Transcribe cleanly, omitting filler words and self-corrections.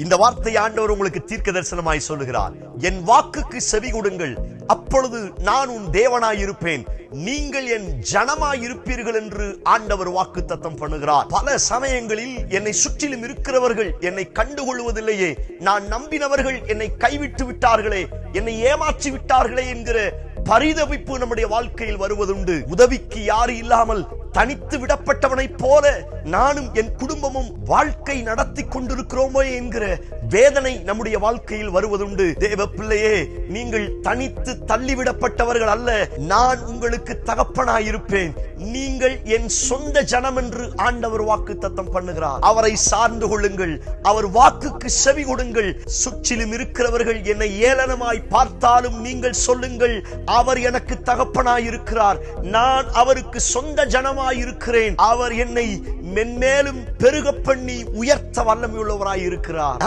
இந்த வார்த்தை ஆண்டவர் உங்களுக்கு தீர்க்க தரிசனமாய் சொல்லுகிறார். என் வாக்குக்கு செவி கொடுங்கள், அப்பொழுது நான் உன் தேவனாயிருப்பேன், நீங்கள் என் ஜனமாயிருப்பீர்கள் என்று ஆண்டவர் வாக்குத்தத்தம் பண்ணுகிறார். பல சமயங்களில் என்னை சுற்றிலும் இருக்கிறவர்கள் என்னை கண்டுகொள்வதில்லையே, நான் நம்பினவர்கள் என்னை கைவிட்டு விட்டார்களே, என்னை ஏமாற்றி விட்டார்களே என்கிற பரிதவிப்பு நம்முடைய வாழ்க்கையில் வருவதுண்டு. உதவிக்கு யாரு இல்லாமல் தனித்து விடப்பட்டவனைப் போல நானும் என் குடும்பமும் வாழ்க்கை நடத்தி கொண்டிருக்கிறோமோ என்கிற வேதனை நம்முடைய வாழ்க்கையில் வருவதுண்டு. தேவ பிள்ளையே, நீங்கள் தனித்து தள்ளிவிடப்பட்டவர்கள் அல்ல, நான் உங்களுக்கு தகப்பனாயிருப்பேன், நீங்கள் என் சொந்த ஜனம் என்று ஆண்டவர் வாக்குத்தத்தம் பண்ணுகிறார். அவரை சார்ந்து கொள்ளுங்கள், அவர் வாக்குக்கு செவி கொடுங்கள். சுற்றிலும் இருக்கிறவர்கள் என்னை ஏளனமாய் பார்த்தாலும் நீங்கள் சொல்லுங்கள், அவர் எனக்கு தகப்பனாயிருக்கிறார், நான் அவருக்கு சொந்த ஜனமாயிருக்கிறேன், அவர் என்னை மென்மேலும் பெருக பண்ணி உயர்த்த வல்லமையுள்ளவராயிருக்கிறார்.